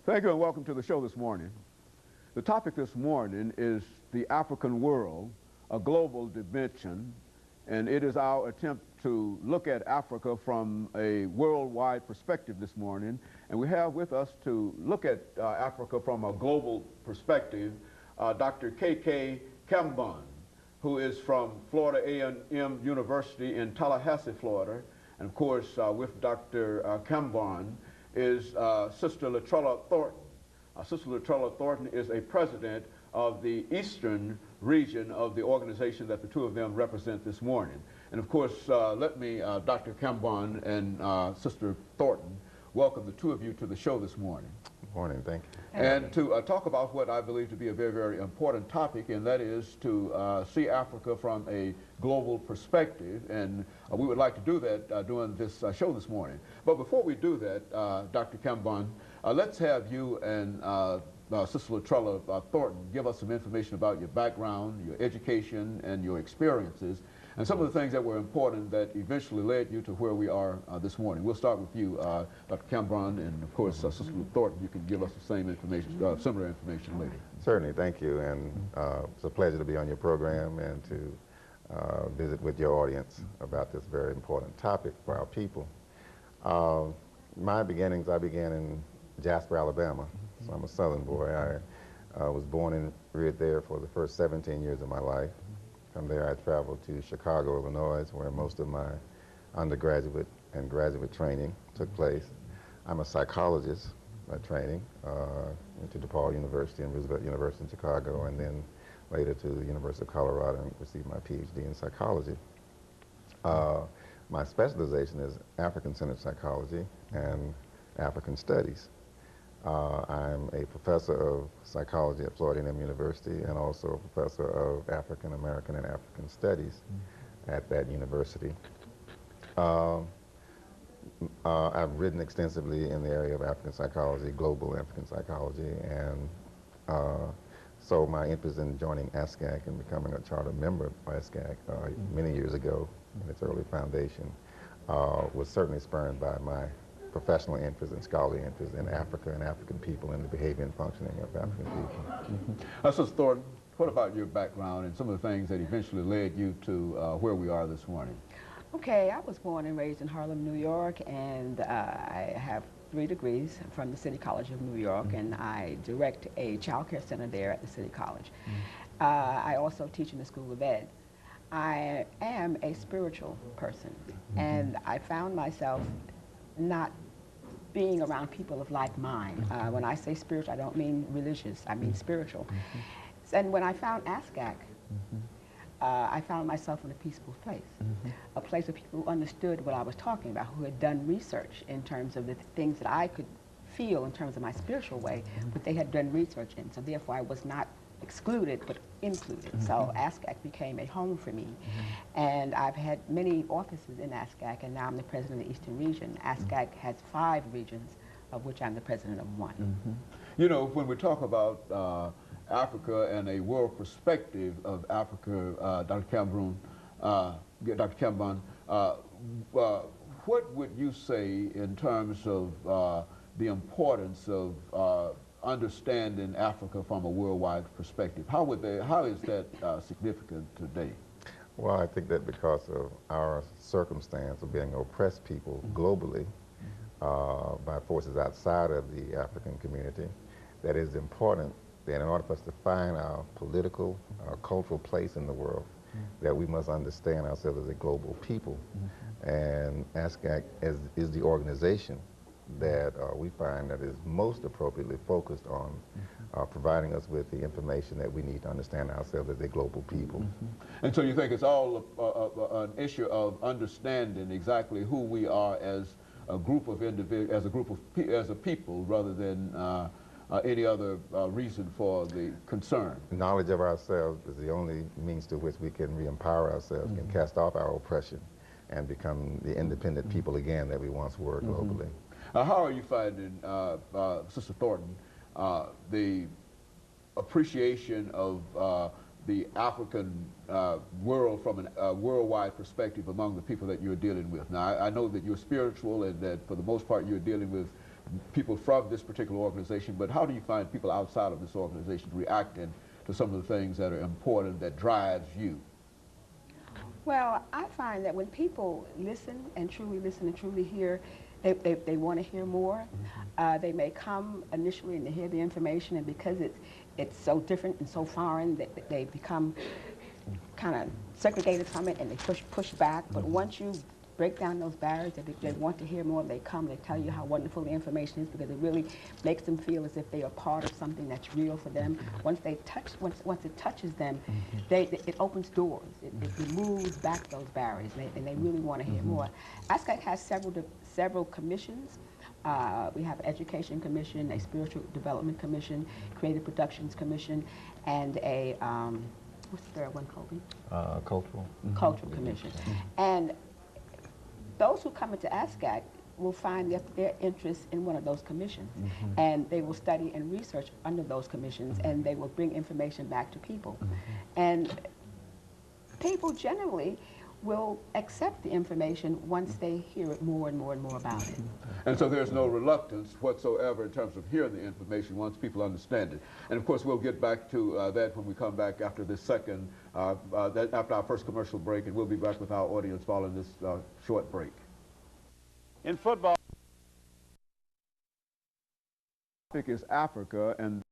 Thank you and welcome to the show this morning. The topic this morning is the African world, a global dimension, and it is our attempt to look at Africa from a worldwide perspective this morning. And we have with us to look at Africa from a global perspective, Dr. KKKambon, who is from Florida A&M University in Tallahassee, Florida. And of course, with Dr. Kambon is Sister Latrella Thornton. Sister Latrella Thornton is a president of the Eastern region of the organization that the two of them represent this morning. And of course, let me, Dr. Kambon and Sister Thornton, welcome the two of you to the show this morning. Good morning, thank you. And to talk about what I believe to be a very, very important topic, and that is to see Africa from a global perspective. And we would like to do that during this show this morning. But before we do that, Dr. Kambon, let's have you and Sister Latrella Thornton give us some information about your background, your education, and your experiences, and some of the things that were important that eventually led you to where we are this morning. We'll start with you, Dr. Kambon, and of course, Sister Thornton, you can give us the same information, similar information later. Certainly, thank you, and it's a pleasure to be on your program and to visit with your audience about this very important topic for our people. My beginnings, I began in Jasper, Alabama, so I'm a Southern boy. I was born and reared there for the first 17 years of my life. From there, I traveled to Chicago, Illinois, where most of my undergraduate and graduate training took place. I'm a psychologist by training. Went to DePaul University and Roosevelt University in Chicago, and then later to the University of Colorado and received my PhD in psychology. My specialization is African-centered psychology and African studies. I'm a professor of psychology at Florida A&M University and also a professor of African American and African studies at that university. I've written extensively in the area of African psychology, global African psychology, and so my interest in joining ASCAC and becoming a charter member of ASCAC many years ago in its early foundation was certainly spurred by my professional interest and scholarly interest in Africa and African people and the behavior and functioning of African people. Sister Thornton, what about your background and some of the things that eventually led you to where we are this morning? Okay, I was born and raised in Harlem, New York, and I have 3 degrees from the City College of New York, and I direct a child care center there at the City College. I also teach in the School of Ed. I am a spiritual person, and I found myself not being around people of like mind. When I say spiritual, I don't mean religious, I mean spiritual. And when I found ASCAC, I found myself in a peaceful place, a place of people who understood what I was talking about, who had done research in terms of the things that I could feel in terms of my spiritual way, but they had done research in, so therefore I was not excluded but included. So ASCAC became a home for me, and I've had many offices in ASCAC, and now I'm the president of the Eastern region. ASCAC has 5 regions, of which I'm the president of 1. You know, when we talk about Africa and a world perspective of Africa, Dr. Kambon, what would you say in terms of the importance of understanding Africa from a worldwide perspective? How is that significant today? Well, I think that because of our circumstance of being oppressed people globally by forces outside of the African community, that is important that in order for us to find our political, our cultural place in the world, that we must understand ourselves as a global people. And ASCAC is the organization that we find that is most appropriately focused on providing us with the information that we need to understand ourselves as a global people. And so you think it's all an issue of understanding exactly who we are as a group of individuals, as a people, rather than any other reason for the concern? Knowledge of ourselves is the only means to which we can re-empower ourselves, can cast off our oppression, and become the independent people again that we once were globally. How are you finding, Sister Thornton, the appreciation of the African world from a worldwide perspective among the people that you're dealing with? Now, I know that you're spiritual and that for the most part you're dealing with people from this particular organization, but how do you find people outside of this organization reacting to some of the things that are important, that drives you? Well, I find that when people listen and truly hear, they want to hear more. They may come initially and they hear the information, and because it's so different and so foreign, that they become kind of segregated from it and they push back. But once you break down those barriers, they want to hear more, they come, they tell you how wonderful the information is, because it really makes them feel as if they are part of something that's real for them. Once it touches them, it opens doors. It moves back those barriers, and they really want to hear more. ASCAC has several commissions. We have an Education Commission, a Spiritual Development Commission, Creative Productions Commission, and a, what's the third one, Colby? Cultural. Cultural Commission. And those who come into ASCAC will find their interest in one of those commissions, and they will study and research under those commissions, and they will bring information back to people. And people generally will accept the information once they hear it more and more and more about it. And so there's no reluctance whatsoever in terms of hearing the information once people understand it. And of course, we'll get back to that when we come back after this second, after our first commercial break, and we'll be back with our audience following this short break. In football, the topic is Africa, and